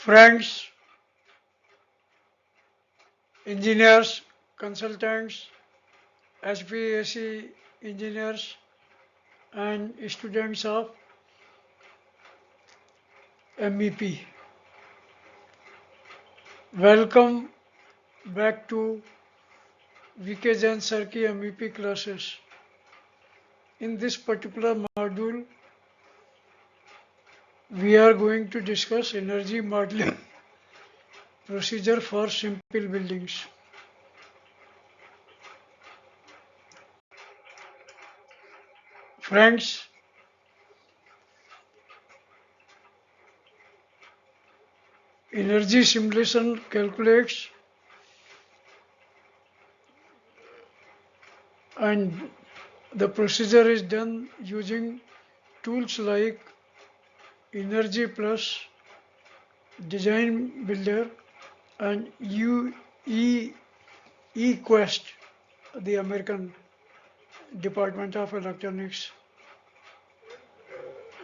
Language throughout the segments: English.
Friends, engineers, consultants, HVAC engineers, and students of MEP. Welcome back to VK Jan Sarki MEP classes. In this particular module, we are going to discuss energy modeling procedure for simple buildings. Friends, energy simulation calculates and the procedure is done using tools like EnergyPlus, DesignBuilder, and eQuest, the American Department of Electronics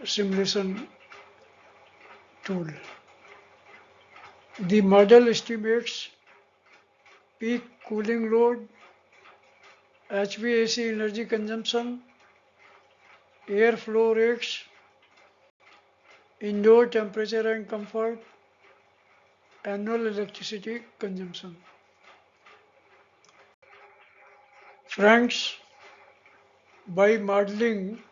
simulation tool. The model estimates peak cooling load, HVAC energy consumption, airflow rates, indoor temperature and comfort, annual electricity consumption. Friends, by modeling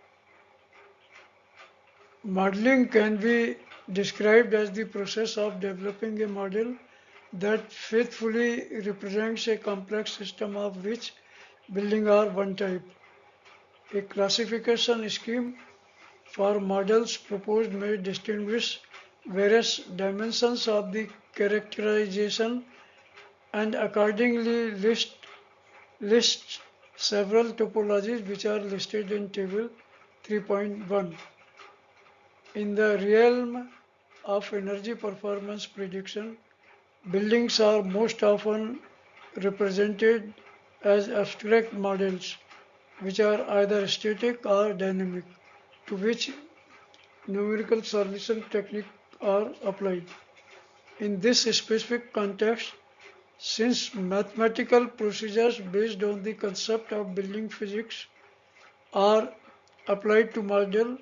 can be described as the process of developing a model that faithfully represents a complex system of which buildings are one type. A classification scheme for models proposed may distinguish various dimensions of the characterization and accordingly lists several topologies which are listed in table 3.1. In the realm of energy performance prediction, buildings are most often represented as abstract models which are either static or dynamic, to which numerical solution techniques are applied. In this specific context, since mathematical procedures based on the concept of building physics are applied to model,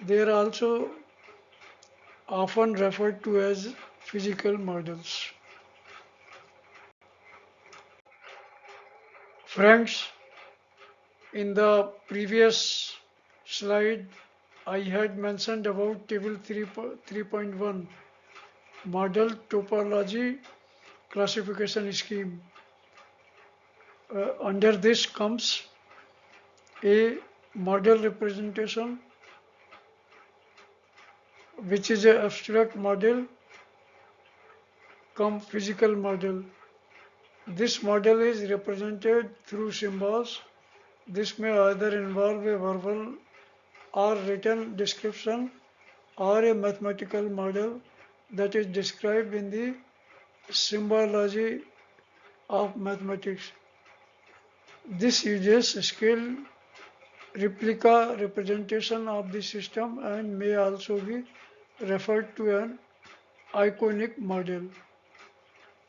they are also often referred to as physical models. Friends, in the previous slide, I had mentioned about table 3.1, model topology classification scheme. Under this comes a model representation, which is an abstract model come physical model. This model is represented through symbols. This may either involve a verbal or written description or a mathematical model that is described in the symbology of mathematics. This uses scale replica representation of the system and may also be referred to an iconic model.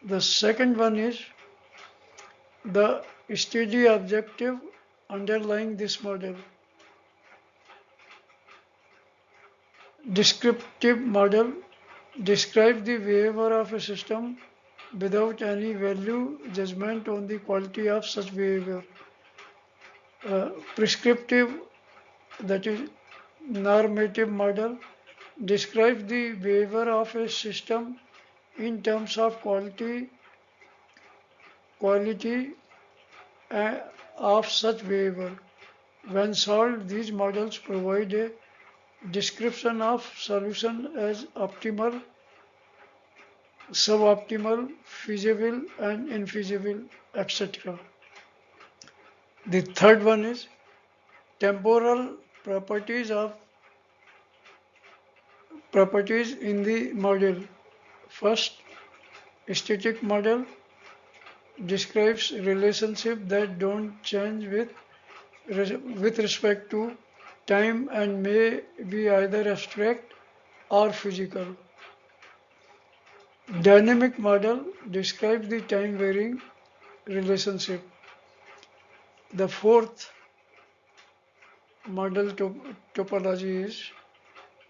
The second one is the steady objective underlying this model. Descriptive model describes the behavior of a system without any value judgment on the quality of such behavior. Prescriptive, that is normative model, describes the behavior of a system in terms of quality of such behavior. When solved, these models provide a description of solution as optimal, suboptimal, feasible and infeasible, etc. The third one is temporal properties in the model. First, static model describes relationships that don't change with respect to time and may be either abstract or physical. Dynamic model describes the time varying relationship. The fourth model topology is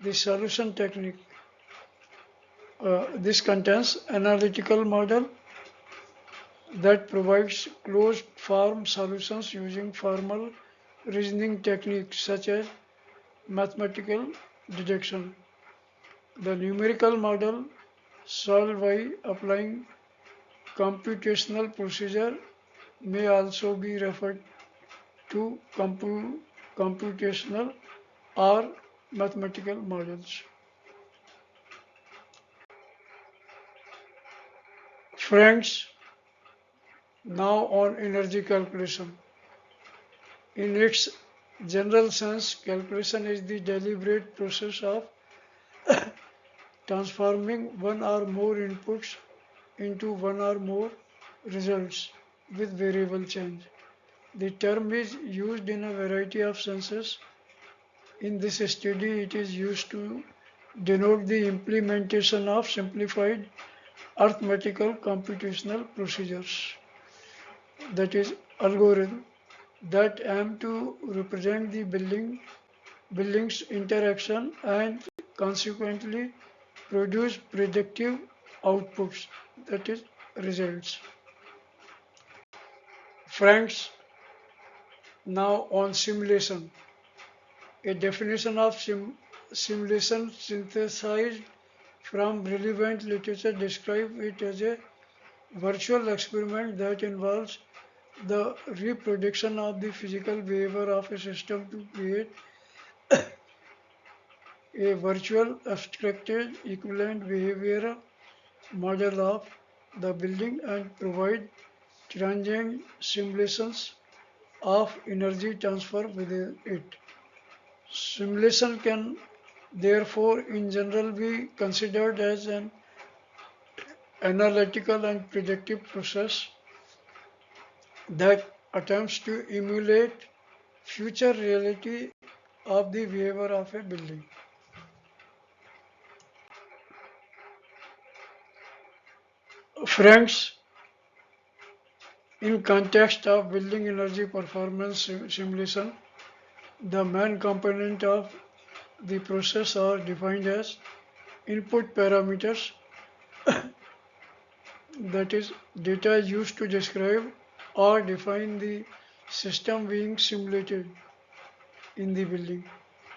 the solution technique. This contains analytical model that provides closed form solutions using formal reasoning techniques such as mathematical deduction. The numerical model solved by applying computational procedure may also be referred to computational or mathematical models. Friends, now on energy calculation. In its general sense, calculation is the deliberate process of transforming one or more inputs into one or more results with variable change. The term is used in a variety of senses. In this study, it is used to denote the implementation of simplified arithmetical computational procedures, that is, algorithm, that aim to represent the building's interaction and consequently produce predictive outputs, that is, results. Friends, now on simulation. A definition of simulation synthesized from relevant literature describes it as a virtual experiment that involves the reproduction of the physical behavior of a system to create a virtual abstracted equivalent behavioral model of the building and provide transient simulations of energy transfer within it. Simulation can therefore in general be considered as an analytical and predictive process that attempts to emulate future reality of the behavior of a building. Friends, in context of building energy performance simulation, the main component of the process are defined as input parameters, that is, data used to describe or define the system being simulated in the building,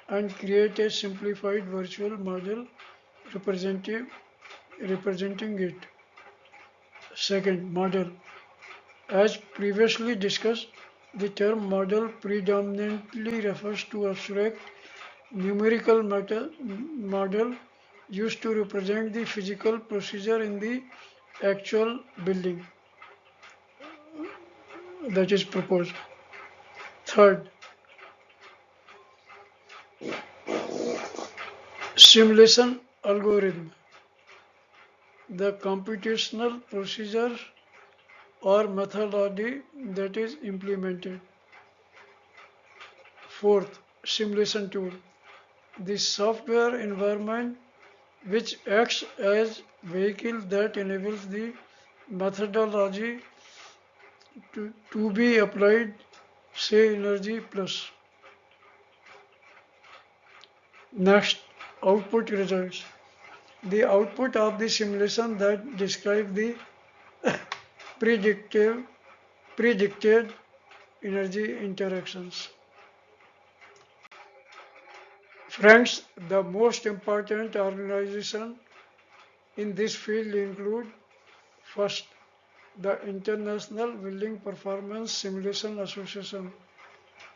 and create a simplified virtual model representing it. Second, model. As previously discussed, the term model predominantly refers to abstract numerical model used to represent the physical procedure in the actual building that is proposed. Third, simulation algorithm. The computational procedure or methodology that is implemented. Fourth, simulation tool. The software environment which acts as vehicle that enables the methodology to be applied, say EnergyPlus. Next, output results. The output of the simulation that describe the predicted energy interactions. Friends, the most important organization in this field include first, the International Building Performance Simulation Association,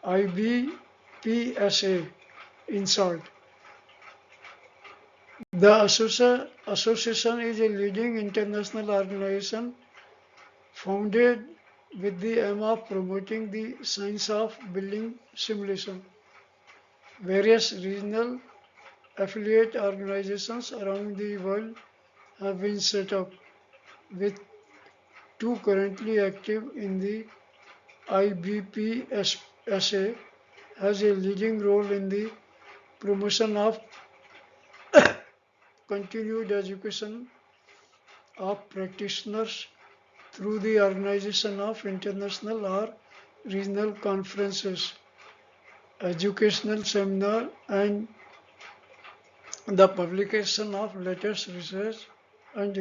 IBPSA in short. The association is a leading international organization founded with the aim of promoting the science of building simulation. Various regional affiliate organizations around the world have been set up, with two currently active in the IBPSA has a leading role in the promotion of continued education of practitioners through the organization of international or regional conferences, educational seminar, and the publication of latest research and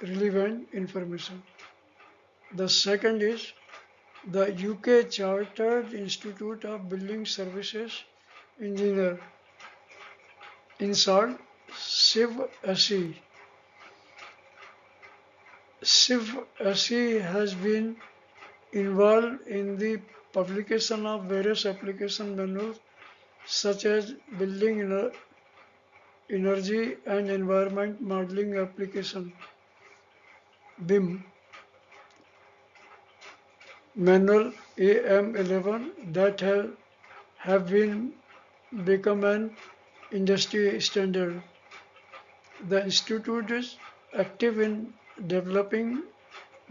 relevant information. The second is the UK Chartered Institute of Building Services Engineer, in short, SIV-SE. SIV-SE has been involved in the publication of various application manuals such as Building Energy and Environment Modeling Application BIM Manual AM11 that have been become an industry standard. The institute is active in developing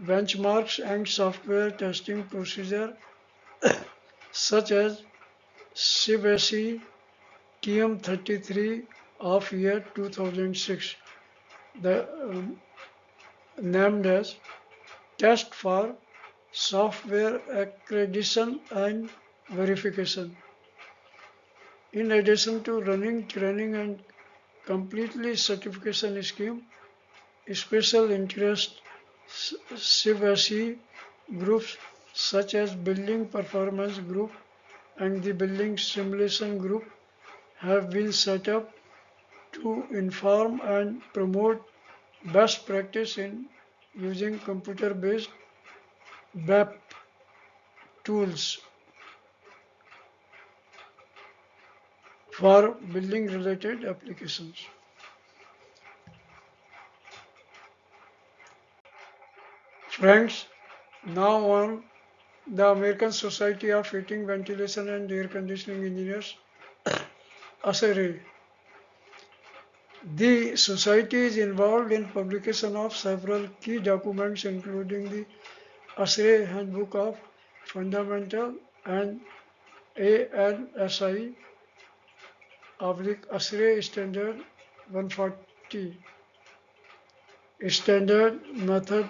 benchmarks and software testing procedure such as SIV-SE TM33 of year 2006, the named as Test for Software Accreditation and Verification. In addition to running training and completely certification scheme, special interest SIV-SE groups such as Building Performance Group and the Building Simulation Group have been set up to inform and promote best practice in using computer-based BAP tools for building related applications. Friends, now on the American Society of Heating, Ventilation and Air Conditioning Engineers, ASHRAE. The society is involved in publication of several key documents including the ASHRAE Handbook of Fundamental and ANSI ASHRAE Standard 140 Standard method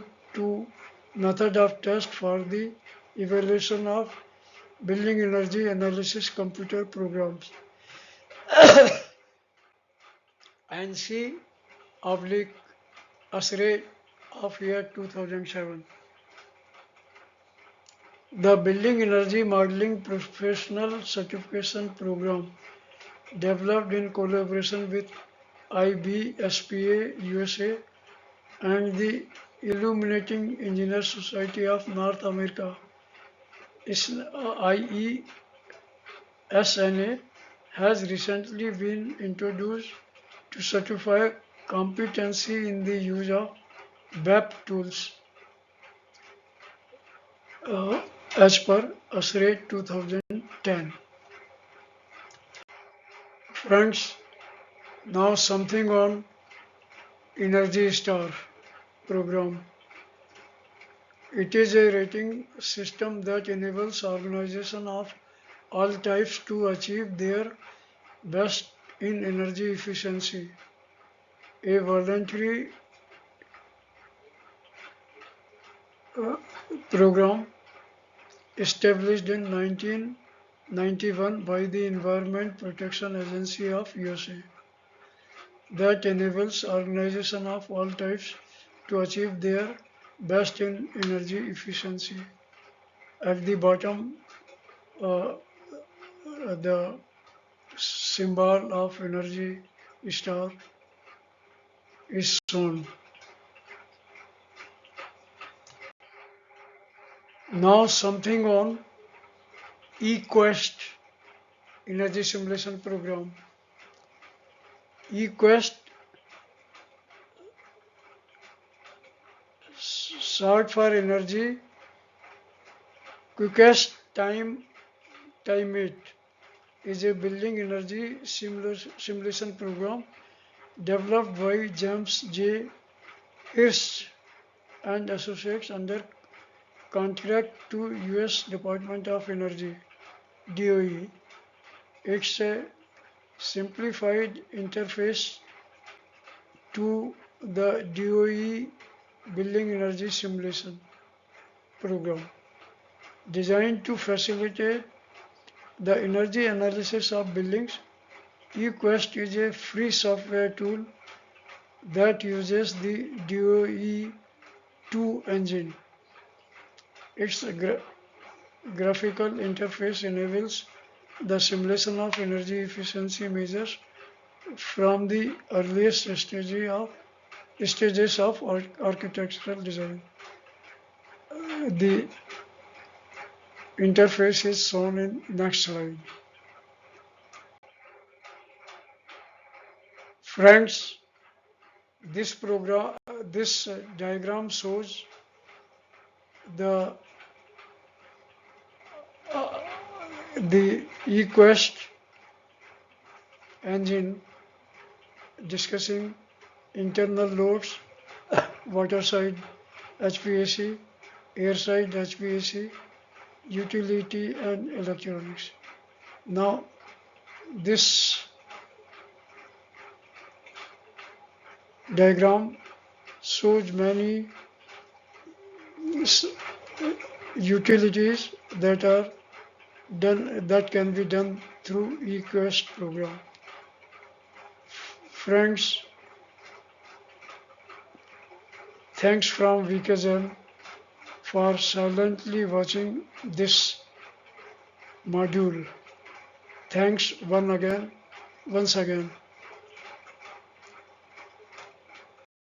of test for the evaluation of building energy analysis computer programs. ANSI ASHRAE of year 2007. The Building Energy Modeling Professional Certification Program, developed in collaboration with IBSPA USA and the Illuminating Engineers Society of North America, IESNA, has recently been introduced to certify competency in the use of BAP tools as per ASHRAE 2010. Friends, now something on Energy Star program. It is a rating system that enables organizations of all types to achieve their best in energy efficiency. A voluntary program established in 1991 by the Environment Protection Agency of USA that enables organizations of all types to achieve their best in energy efficiency. At the bottom, the symbol of Energy Star is shown. Now something on eQuest Energy Simulation Program. eQuest, short for Energy Quickest Time It, is a building energy simulation program developed by James J. Hirsch and Associates under contract to US Department of Energy, DOE. It's a simplified interface to the DOE Building Energy Simulation program designed to facilitate the energy analysis of buildings. eQuest is a free software tool that uses the DOE 2 engine. Its graphical interface enables the simulation of energy efficiency measures from the earliest stages of architectural design. The interface is shown in next slide. Friends, this diagram shows the the eQuest engine discussing internal loads, water side HVAC, air side HVAC, utility and electronics. Now this diagram shows many utilities that can be done through eQuest program. Friends, thanks from VKZM for silently watching this module. Thanks once again.